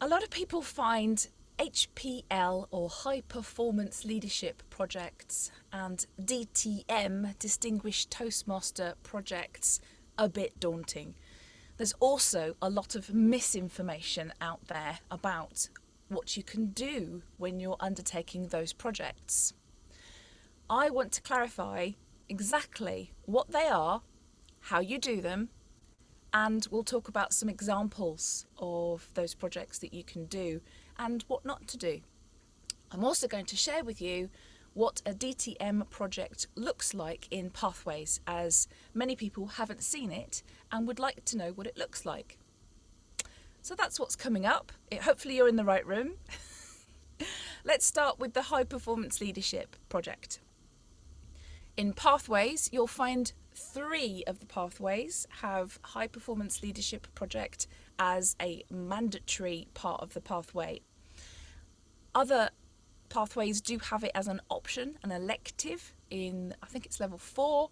A lot of people find HPL or High Performance Leadership projects and DTM, Distinguished Toastmaster projects, a bit daunting. There's also a lot of misinformation out there about what you can do when you're undertaking those projects. I want to clarify exactly what they are, how you do them, and we'll talk about some examples of those projects that you can do and what not to do. I'm also going to share with you what a DTM project looks like in Pathways, as many people haven't seen it and would like to know what it looks like. So that's what's coming up. Hopefully you're in the right room. Let's start with the High Performance Leadership project. In Pathways, you'll find 3 of the pathways have High Performance Leadership project as a mandatory part of the pathway. Other pathways do have it as an option, an elective in, I think it's level 4.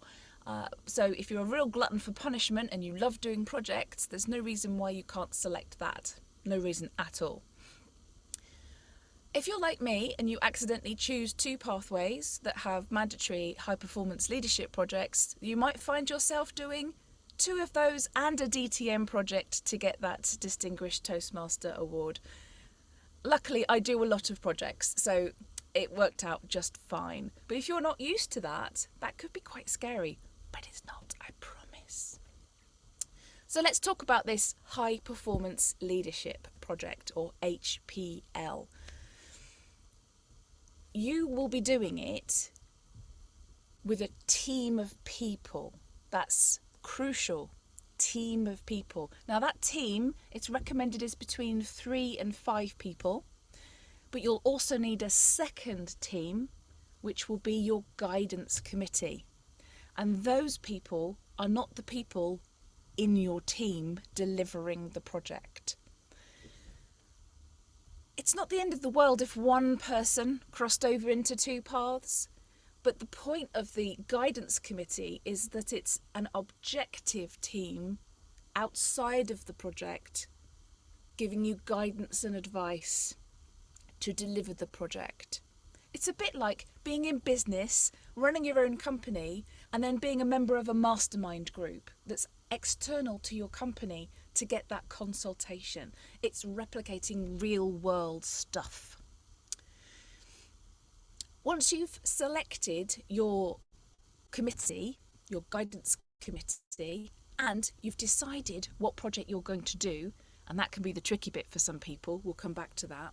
So if you're a real glutton for punishment and you love doing projects, there's no reason why you can't select that. No reason at all. If you're like me and you accidentally choose 2 pathways that have mandatory high performance leadership projects, you might find yourself doing 2 of those and a DTM project to get that Distinguished Toastmaster award. Luckily, I do a lot of projects, so it worked out just fine. But if you're not used to that, that could be quite scary. But it's not, I promise. So let's talk about this High Performance Leadership project, or HPL. You will be doing it with a team of people. That's crucial. Team of people. Now that team, it's recommended is between 3 and 5 people, but you'll also need a second team, which will be your guidance committee. And those people are not the people in your team delivering the project. It's not the end of the world if one person crossed over into 2 paths, but the point of the guidance committee is that it's an objective team outside of the project, giving you guidance and advice to deliver the project. It's a bit like being in business, running your own company, and then being a member of a mastermind group that's external to your company to get that consultation. It's replicating real world stuff. Once you've selected your committee, your guidance committee, and you've decided what project you're going to do, and that can be the tricky bit for some people, we'll come back to that,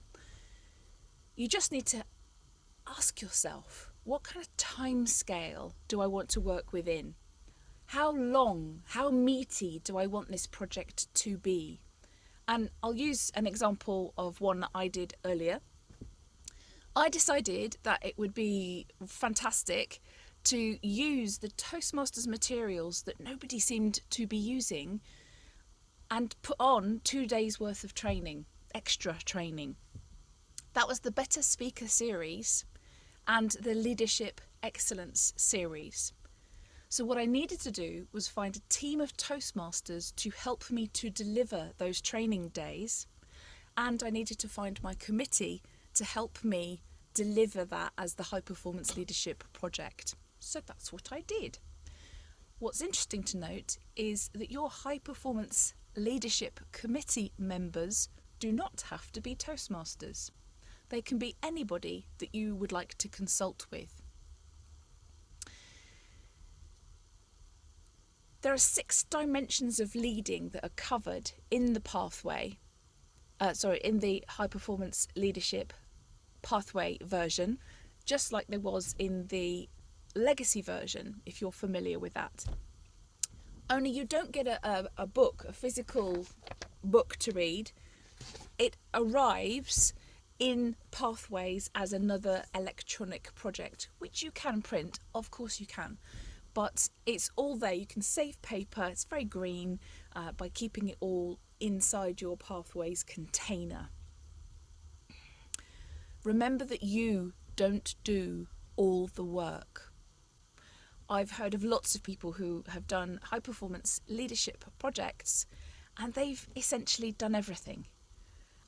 you just need to ask yourself, what kind of time scale do I want to work within? How long, how meaty do I want this project to be? And I'll use an example of one that I did earlier. I decided that it would be fantastic to use the Toastmasters materials that nobody seemed to be using and put on 2 days worth of training, extra training. That was the Better Speaker series and the Leadership Excellence series. So what I needed to do was find a team of Toastmasters to help me to deliver those training days, and I needed to find my committee to help me deliver that as the High Performance Leadership project. So that's what I did. What's interesting to note is that your High Performance Leadership Committee members do not have to be Toastmasters. They can be anybody that you would like to consult with. There are 6 dimensions of leading that are covered in the pathway, in the High Performance Leadership pathway version, just like there was in the legacy version, if you're familiar with that. Only you don't get a book, a physical book to read. It arrives in Pathways as another electronic project, which you can print, of course you can. But it's all there. You can save paper. It's very green by keeping it all inside your Pathways container. Remember that you don't do all the work. I've heard of lots of people who have done high performance leadership projects and they've essentially done everything.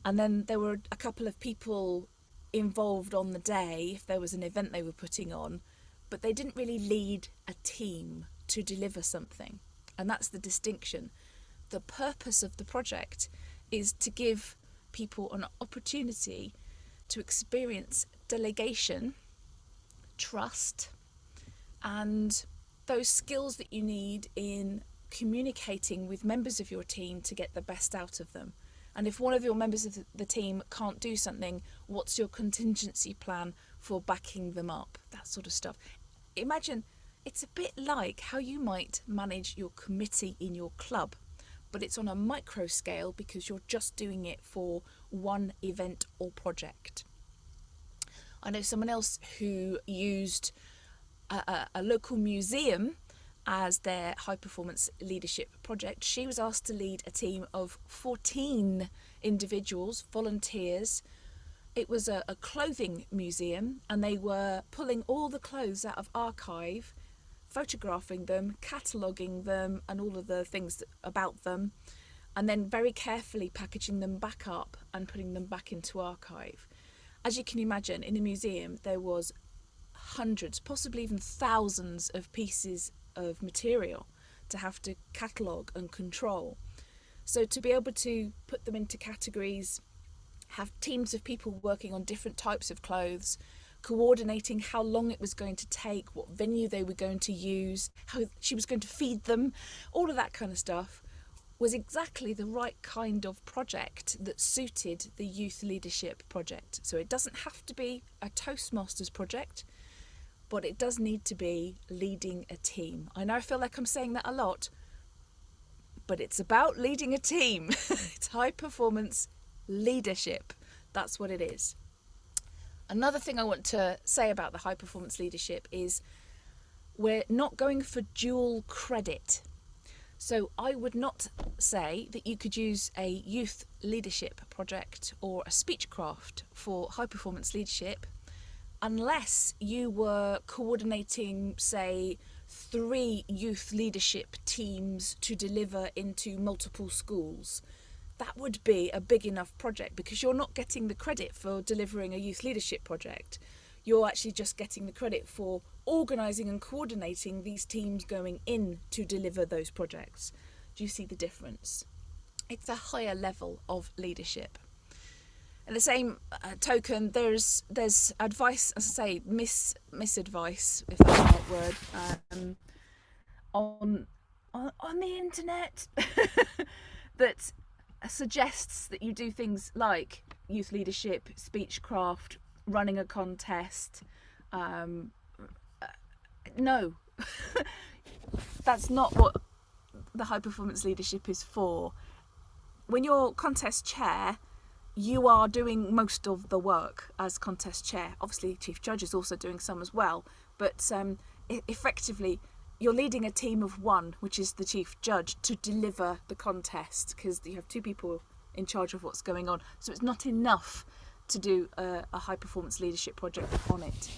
And then there were a couple of people involved on the day if there was an event they were putting on, but they didn't really lead a team to deliver something. And that's the distinction. The purpose of the project is to give people an opportunity to experience delegation, trust, and those skills that you need in communicating with members of your team to get the best out of them. And if one of your members of the team can't do something, what's your contingency plan for backing them up? That sort of stuff. Imagine it's a bit like how you might manage your committee in your club, but it's on a micro scale because you're just doing it for one event or project. I know someone else who used a local museum as their high performance leadership project. She was asked to lead a team of 14 individuals, volunteers. It was a clothing museum, and they were pulling all the clothes out of archive, photographing them, cataloguing them and all of the things about them, and then very carefully packaging them back up and putting them back into archive. As you can imagine, in a museum there was hundreds, possibly even thousands of pieces of material to have to catalogue and control. So to be able to put them into categories, have teams of people working on different types of clothes, coordinating how long it was going to take, what venue they were going to use, how she was going to feed them, all of that kind of stuff was exactly the right kind of project that suited the youth leadership project. So it doesn't have to be a Toastmasters project, but it does need to be leading a team. I know I feel like I'm saying that a lot, but it's about leading a team. It's high performance leadership. That's what it is. Another thing I want to say about the high performance leadership is we're not going for dual credit. So I would not say that you could use a youth leadership project or a speechcraft for high performance leadership unless you were coordinating, say, 3 youth leadership teams to deliver into multiple schools. That would be a big enough project because you're not getting the credit for delivering a youth leadership project. You're actually just getting the credit for organising and coordinating these teams going in to deliver those projects. Do you see the difference? It's a higher level of leadership. In the same token, there's advice, as I say, misadvice, if that's the right word, on the internet that suggests that you do things like youth leadership, speechcraft, running a contest. No, that's not what the high performance leadership is for. When you're contest chair, you are doing most of the work as contest chair. Obviously, chief judge is also doing some as well, but effectively, you're leading a team of 1, which is the chief judge, to deliver the contest because you have 2 people in charge of what's going on. So it's not enough to do a high performance leadership project on it.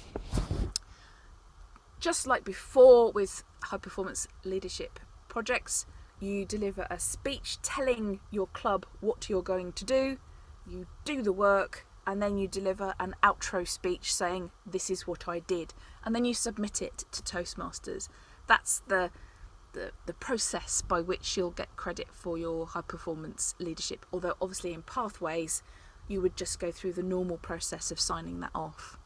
Just like before with high performance leadership projects, you deliver a speech telling your club what you're going to do. You do the work, and then you deliver an outro speech saying, this is what I did. And then you submit it to Toastmasters. That's the process by which you'll get credit for your high performance leadership. Although obviously in Pathways, you would just go through the normal process of signing that off.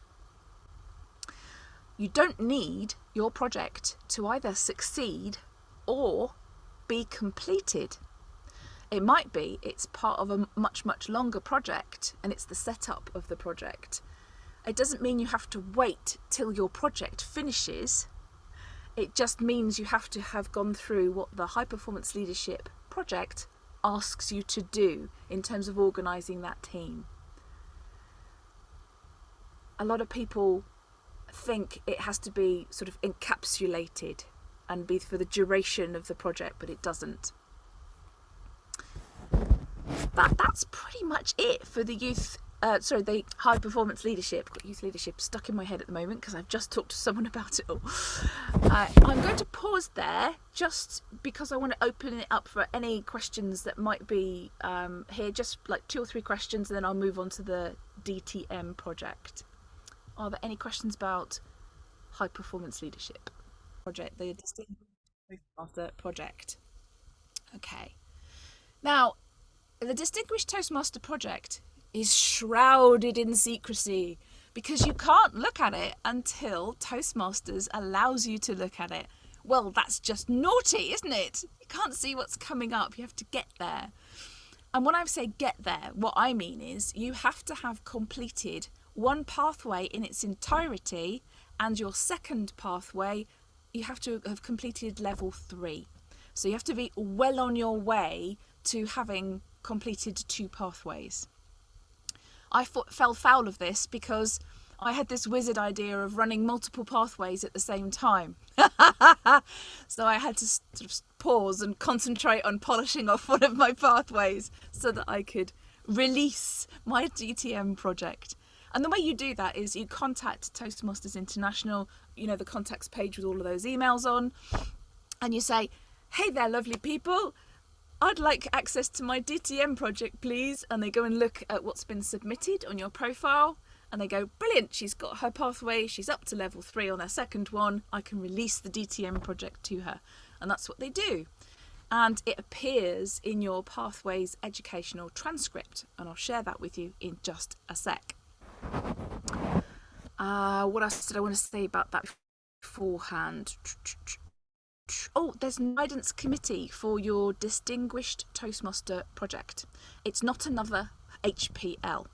You don't need your project to either succeed or be completed. It might be it's part of a much, much longer project and it's the setup of the project. It doesn't mean you have to wait till your project finishes. It just means you have to have gone through what the high performance leadership project asks you to do in terms of organising that team. A lot of people think it has to be sort of encapsulated and be for the duration of the project, but it doesn't. That's pretty much it for the youth the high performance leadership. I've got youth leadership stuck in my head at the moment because I've just talked to someone about it all. I'm going to pause there just because I want to open it up for any questions that might be here, just like 2 or 3 questions, and then I'll move on to the DTM project. Are there any questions about high performance leadership project, the Distinguished Toastmaster project? Okay. Now, the Distinguished Toastmaster project is shrouded in secrecy because you can't look at it until Toastmasters allows you to look at it. Well, that's just naughty, isn't it? You can't see what's coming up. You have to get there. And when I say get there, what I mean is you have to have completed one pathway in its entirety, and your second pathway, you have to have completed level 3. So you have to be well on your way to having completed 2 pathways. I fell foul of this because I had this wizard idea of running multiple pathways at the same time. So I had to sort of pause and concentrate on polishing off one of my pathways so that I could release my DTM project. And the way you do that is you contact Toastmasters International, the contacts page with all of those emails on, and you say, hey there, lovely people, I'd like access to my DTM project, please. And they go and look at what's been submitted on your profile, and they go, brilliant, she's got her pathway, she's up to level 3 on her second one, I can release the DTM project to her. And that's what they do. And it appears in your pathways educational transcript, and I'll share that with you in just a sec. What else did I want to say about that beforehand? Oh, there's an guidance committee for your Distinguished Toastmaster project. It's not another HPL.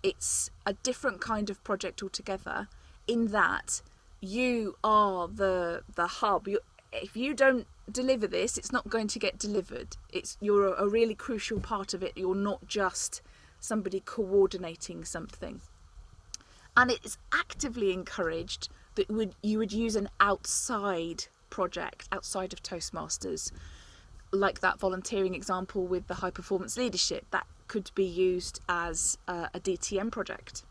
It's a different kind of project altogether, in that you are the hub. If you don't deliver this, it's not going to get delivered. You're a really crucial part of it. You're not just somebody coordinating something. And it's actively encouraged that you would use an outside project outside of Toastmasters, like that volunteering example with the high performance leadership. That could be used as a DTM project.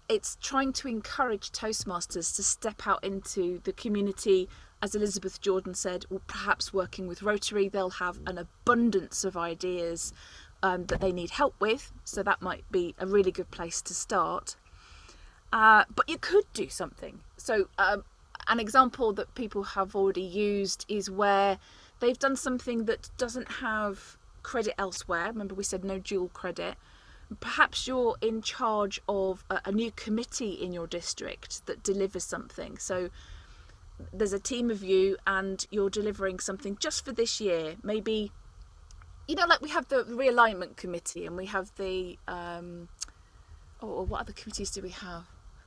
It's trying to encourage Toastmasters to step out into the community. As Elizabeth Jordan said, or perhaps working with Rotary, they'll have an abundance of ideas that they need help with, so that might be a really good place to start. But you could do something. So an example that people have already used is where they've done something that doesn't have credit elsewhere. Remember, we said no dual credit. Perhaps you're in charge of a new committee in your district that delivers something. So there's a team of you and you're delivering something just for this year. Maybe, like we have the realignment committee, and we have the what other committees do we have?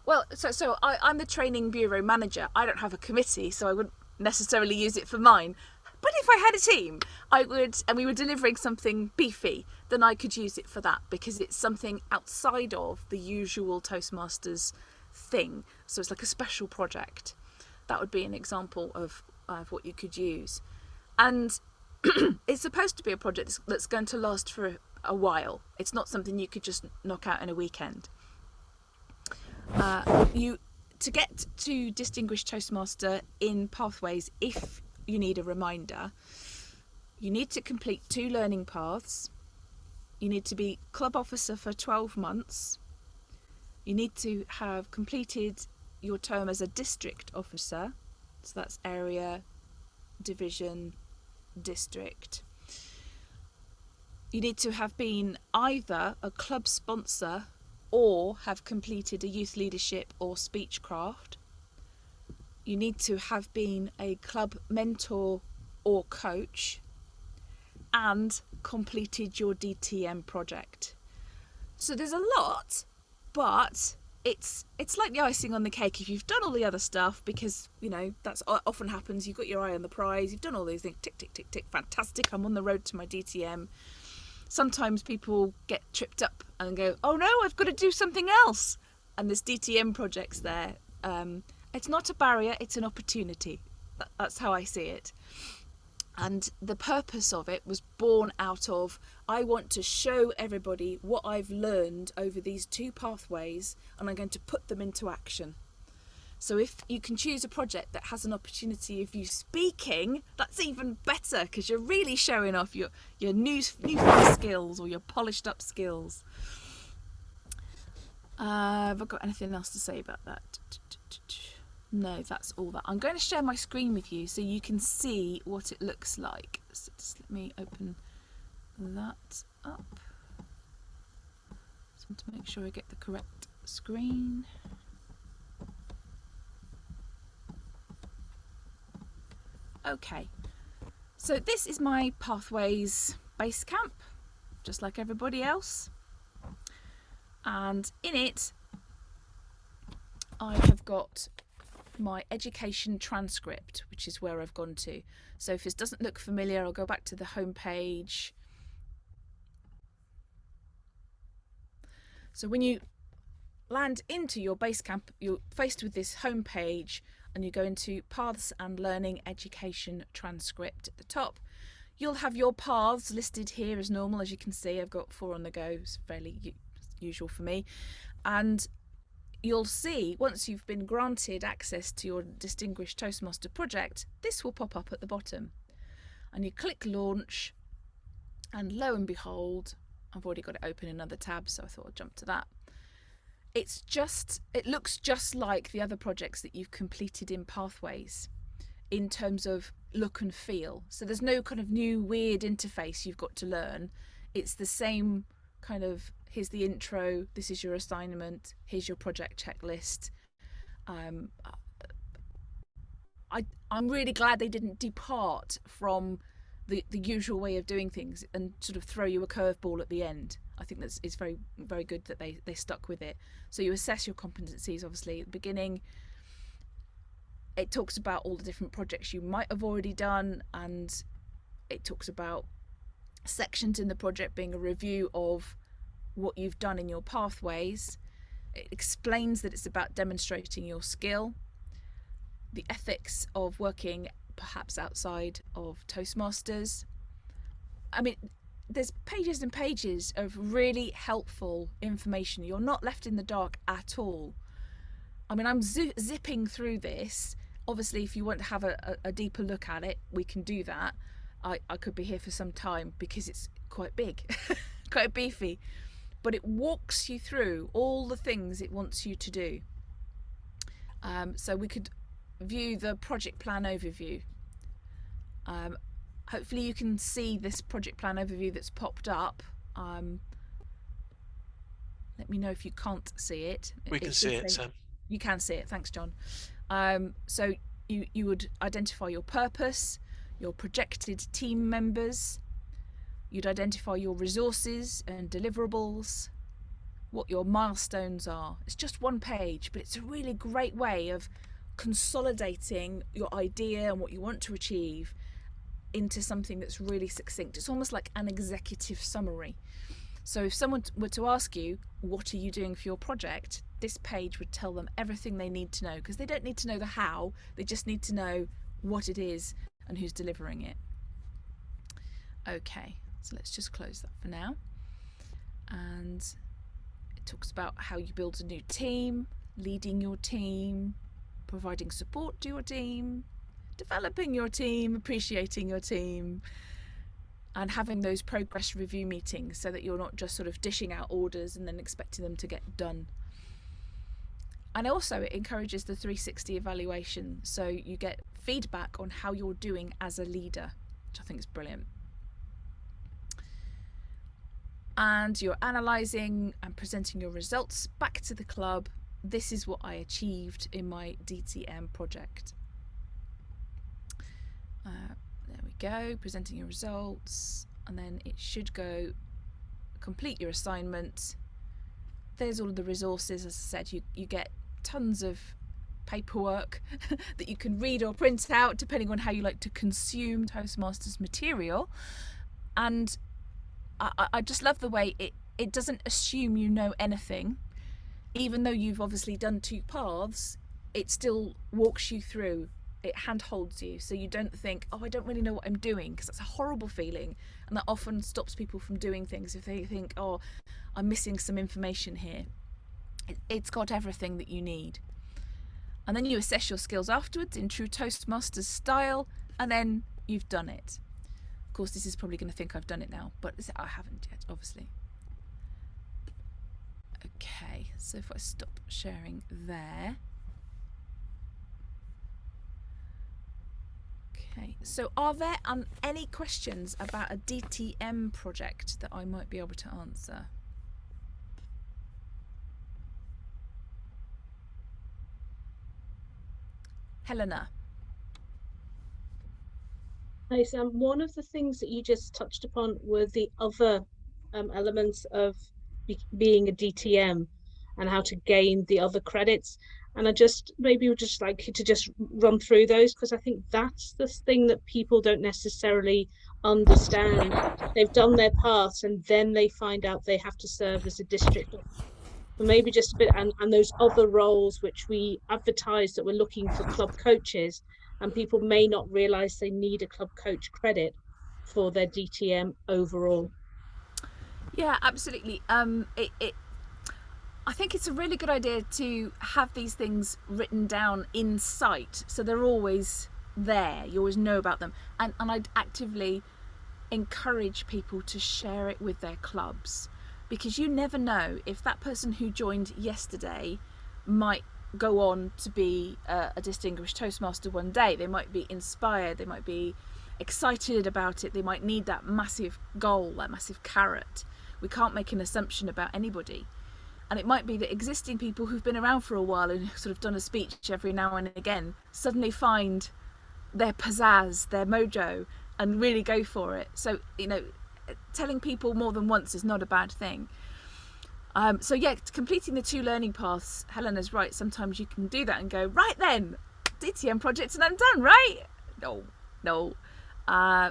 Well, so I'm the training bureau manager. I don't have a committee, so I wouldn't necessarily use it for mine. But if I had a team, I would, and we were delivering something beefy, then I could use it for that, because it's something outside of the usual Toastmasters thing. So it's like a special project. That would be an example of what you could use. And it's supposed to be a project that's going to last for a while. It's not something you could just knock out in a weekend. To get to Distinguished Toastmaster in Pathways, if you need a reminder, you need to complete 2 learning paths. You need to be club officer for 12 months. You need to have completed your term as a district officer. So that's area, division, district. You need to have been either a club sponsor or have completed a youth leadership or speechcraft. You need to have been a club mentor or coach and completed your DTM project. So there's a lot, but it's like the icing on the cake if you've done all the other stuff, because that's often happens. You've got your eye on the prize, you've done all these things, tick tick tick tick, fantastic, I'm on the road to my DTM. Sometimes people get tripped up and go, oh no, I've got to do something else, and this DTM project's there. It's not a barrier, it's an opportunity. That's how I see it. And the purpose of it was born out of, I want to show everybody what I've learned over these 2 pathways, and I'm going to put them into action. So if you can choose a project that has an opportunity of you speaking, that's even better, because you're really showing off your new skills, or your polished up skills. Have I got anything else to say about that? No, that's all that. I'm going to share my screen with you so you can see what it looks like. So just let me open that up. Just want to make sure I get the correct screen. Okay, so this is my Pathways base camp, just like everybody else. And in it, I have got my education transcript, which is where I've gone to. So if this doesn't look familiar, I'll go back to the home page. So when you land into your base camp, you're faced with this home page, and you go into Paths and Learning Education Transcript at the top. You'll have your paths listed here as normal. As you can see, I've got 4 on the go. It's fairly usual for me. And you'll see, once you've been granted access to your Distinguished Toastmaster project, this will pop up at the bottom. And you click launch, and lo and behold, I've already got it open in another tab, so I thought I'd jump to that. It looks just like the other projects that you've completed in Pathways in terms of look and feel. So there's no kind of new weird interface you've got to learn. It's the same kind of, here's the intro, this is your assignment, here's your project checklist. I'm really glad they didn't depart from the usual way of doing things and sort of throw you a curveball at the end. I think it's very, very good that they stuck with it. So you assess your competencies, obviously, at the beginning. It talks about all the different projects you might have already done, and it talks about sections in the project being a review of what you've done in your pathways. It explains that it's about demonstrating your skill, the ethics of working perhaps outside of Toastmasters. I mean, there's pages and pages of really helpful information. You're not left in the dark at all. I mean, I'm zipping through this. Obviously, if you want to have a deeper look at it, we can do that. I could be here for some time because it's quite big, quite beefy. But it walks you through all the things it wants you to do. So we could view the project plan overview. Hopefully you can see this project plan overview that's popped up. Let me know if you can't see it. We can see it, Sam. You can see it, thanks John. So you would identify your purpose, your projected team members, you'd identify your resources and deliverables, what your milestones are. It's just one page, but it's a really great way of consolidating your idea and what you want to achieve into something that's really succinct. It's almost like an executive summary. So if someone were to ask you, what are you doing for your project? This page would tell them everything they need to know, because they don't need to know the how, they just need to know what it is and who's delivering it. Okay, so let's just close that for now. And it talks about how you build a new team, leading your team, providing support to your team, developing your team, appreciating your team, and having those progress review meetings so that you're not just sort of dishing out orders and then expecting them to get done. And also it encourages the 360 evaluation, so you get feedback on how you're doing as a leader, which I think is brilliant. And you're analysing and presenting your results back to the club. This is what I achieved in my DTM project. There we go, presenting your results, and then it should go complete your assignment. There's all of the resources. As I said, you get tons of paperwork that you can read or print out depending on how you like to consume Toastmasters material. And I just love the way it doesn't assume you know anything. Even though you've obviously done 2 paths, it still walks you through it handholds you, so you don't think, oh, I don't really know what I'm doing, because that's a horrible feeling, and that often stops people from doing things if they think, oh, I'm missing some information here. It's got everything that you need. And then you assess your skills afterwards in true Toastmasters style, and then you've done it. Of course, this is probably going to think I've done it now, but I haven't yet, obviously. Okay, so if I stop sharing there. Okay, so are there any questions about a DTM project that I might be able to answer? Helena. Hi, Sam. One of the things that you just touched upon were the other elements of being a DTM and how to gain the other credits. And I just maybe would just like you to just run through those, because I think that's the thing that people don't necessarily understand. They've done their part and then they find out they have to serve as a district. But maybe just a bit, and those other roles which we advertise that we're looking for club coaches, and people may not realize they need a club coach credit for their DTM overall. Yeah, absolutely. I think it's a really good idea to have these things written down in sight, so they're always there. You always know about them, and I'd actively encourage people to share it with their clubs, because you never know if that person who joined yesterday might go on to be a distinguished Toastmaster one day. They might be inspired, they might be excited about it, they might need that massive goal, that massive carrot. We can't make an assumption about anybody. And it might be that existing people who've been around for a while and sort of done a speech every now and again suddenly find their pizzazz, their mojo, and really go for it. So, telling people more than once is not a bad thing. So yeah, completing the 2 learning paths, Helena's right. Sometimes you can do that and go, right then, DTM project and I'm done, right? No.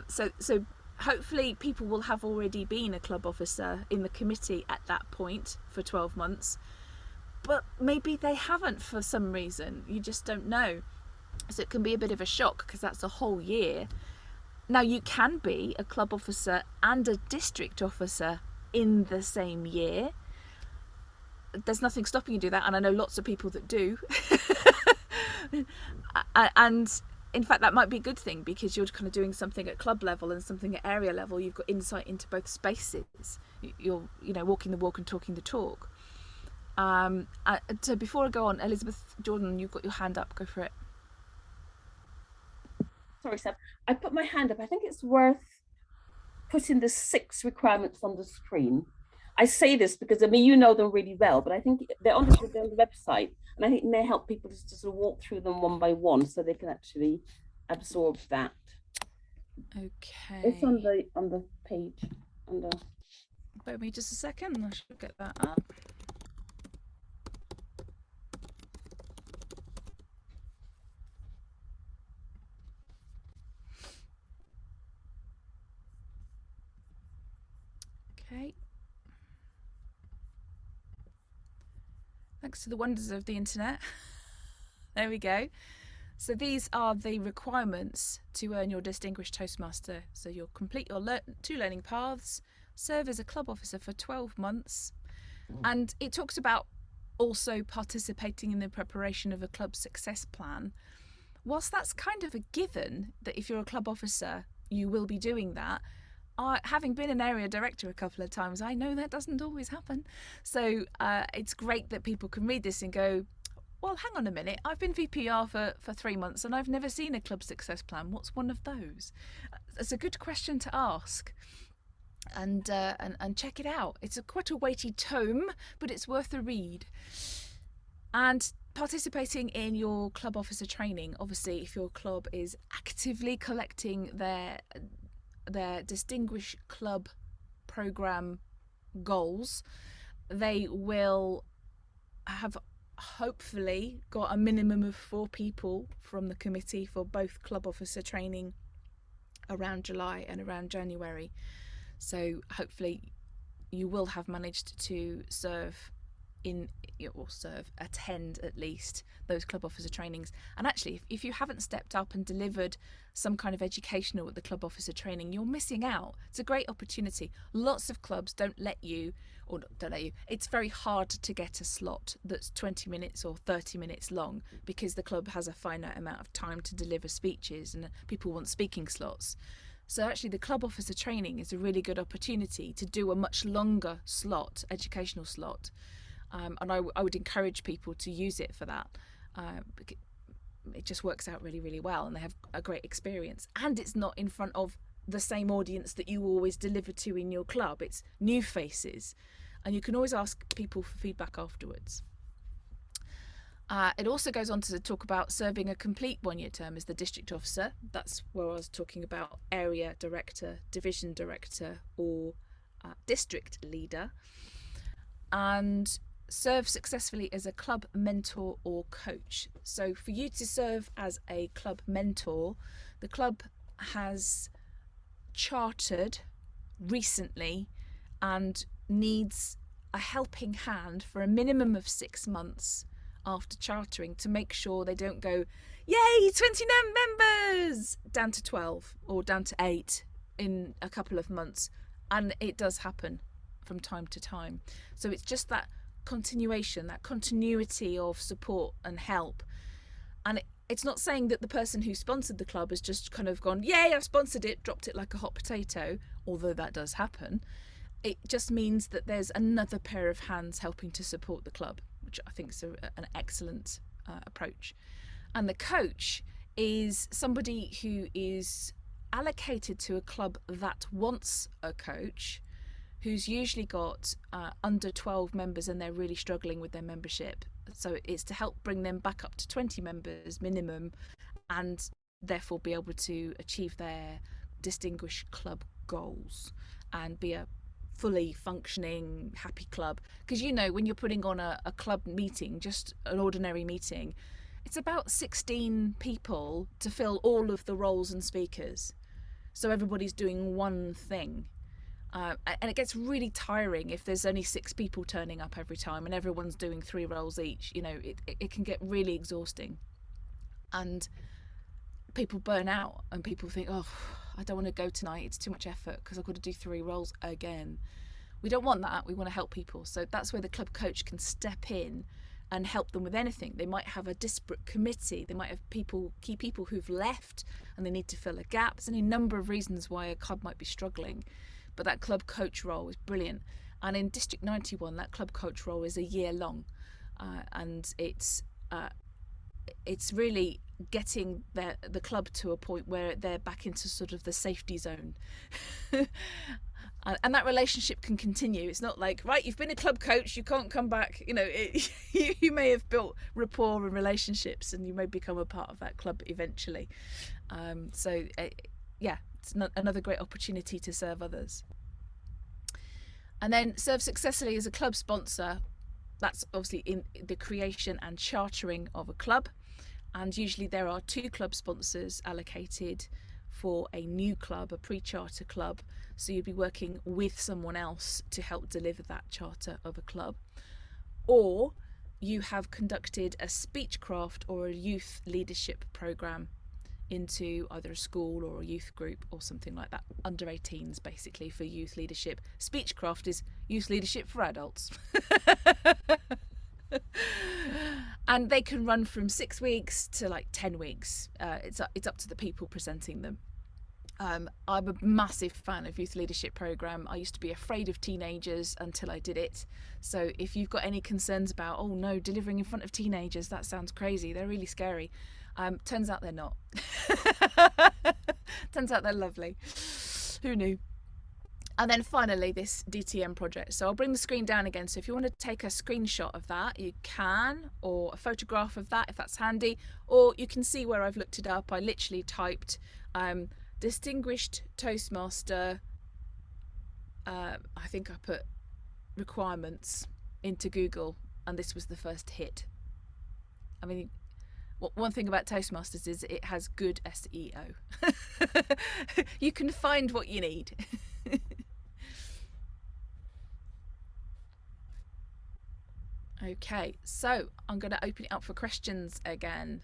So hopefully people will have already been a club officer in the committee at that point for 12 months. But maybe they haven't for some reason. You just don't know. So it can be a bit of a shock, because that's a whole year. Now, you can be a club officer and a district officer in the same year. There's nothing stopping you do that, and I know lots of people that do. And in fact, that might be a good thing, because you're kind of doing something at club level and something at area level. You've got insight into both spaces. You're walking the walk and talking the talk. So before I go on, Elizabeth Jordan, you've got your hand up. Go for it. Sorry, Sam. I put my hand up. I think it's worth putting the 6 requirements on the screen. I say this because, you know them really well, but I think they're on the website, and I think it may help people just to sort of walk through them one by one so they can actually absorb that. Okay. It's on the page. Bear with me just a second. I should get that up. Okay. Thanks to the wonders of the internet. There we go. So these are the requirements to earn your Distinguished Toastmaster. So you'll complete your 2 learning paths, serve as a club officer for 12 months, and it talks about also participating in the preparation of a club success plan. Whilst that's kind of a given that if you're a club officer, you will be doing that, having been an area director a couple of times, I know that doesn't always happen. So it's great that people can read this and go, well, hang on a minute, I've been VPR for 3 months and I've never seen a club success plan. What's one of those? It's a good question to ask. And check it out. It's quite a weighty tome, but it's worth a read. And participating in your club officer training, obviously, if your club is actively collecting their Distinguished Club programme goals, they will have hopefully got a minimum of 4 people from the committee for both club officer training around July and around January. So hopefully you will have managed to serve or attend at least those club officer trainings. And actually, if you haven't stepped up and delivered some kind of educational at the club officer training, you're missing out. It's a great opportunity. Lots of clubs don't let you. It's very hard to get a slot that's 20 minutes or 30 minutes long, because the club has a finite amount of time to deliver speeches and people want speaking slots. So actually the club officer training is a really good opportunity to do a much longer slot, educational slot. And I would encourage people to use it for that. It just works out really, really well, and they have a great experience. And it's not in front of the same audience that you always deliver to in your club. It's new faces, and you can always ask people for feedback afterwards. It also goes on to talk about serving a complete one-year term as the district officer. That's where I was talking about area director, division director, or district leader. And serve successfully as a club mentor or coach. So for you to serve as a club mentor, the club has chartered recently and needs a helping hand for a minimum of 6 months after chartering to make sure they don't go, yay, 29 members, down to 12 or down to 8 in a couple of months. And it does happen from time to time. So it's just that continuation, that continuity of support and help. And it's not saying that the person who sponsored the club has just kind of gone, yay, I've sponsored it, dropped it like a hot potato, although that does happen. It just means that there's another pair of hands helping to support the club, which I think is an excellent approach. And the coach is somebody who is allocated to a club that wants a coach, who's usually got under 12 members and they're really struggling with their membership. So it's to help bring them back up to 20 members minimum, and therefore be able to achieve their distinguished club goals and be a fully functioning, happy club. Because when you're putting on a club meeting, just an ordinary meeting, it's about 16 people to fill all of the roles and speakers. So everybody's doing one thing. And it gets really tiring if there's only 6 people turning up every time and everyone's doing 3 roles each. It can get really exhausting. And people burn out and people think, oh, I don't want to go tonight, it's too much effort because I've got to do 3 roles again. We don't want that. We want to help people. So that's where the club coach can step in and help them with anything. They might have a disparate committee. They might have key people who've left and they need to fill a gap. There's any number of reasons why a club might be struggling. But that club coach role is brilliant. And in District 91, that club coach role is a year long. And it's really getting the club to a point where they're back into sort of the safety zone. And that relationship can continue. It's not like, right, you've been a club coach, you can't come back. You may have built rapport and relationships and you may become a part of that club eventually. It's another great opportunity to serve others. And then serve successfully as a club sponsor. That's obviously in the creation and chartering of a club. And usually there are 2 club sponsors allocated for a new club, a pre-charter club. So you'd be working with someone else to help deliver that charter of a club. Or you have conducted a speechcraft or a youth leadership program into either a school or a youth group or something like that. Under 18s, basically, for youth leadership. Speechcraft is youth leadership for adults. And they can run from 6 weeks to like 10 weeks. It's up to the people presenting them. I'm a massive fan of youth leadership program. I used to be afraid of teenagers until I did it. So if you've got any concerns about, oh no, delivering in front of teenagers, that sounds crazy, they're really scary. Turns out they're not. Turns out they're lovely. Who knew? And then finally, this DTM project. So I'll bring the screen down again. So if you want to take a screenshot of that, you can, or a photograph of that if that's handy, or you can see where I've looked it up. I literally typed distinguished Toastmaster. I think I put requirements into Google, and this was the first hit. I mean, one thing about Toastmasters is it has good SEO. You can find what you need. Okay, so I'm going to open it up for questions again.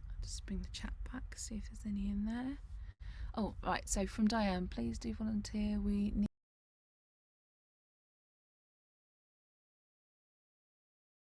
I'll just bring the chat back, see if there's any in there. Oh, right, so from Diane, please do volunteer. We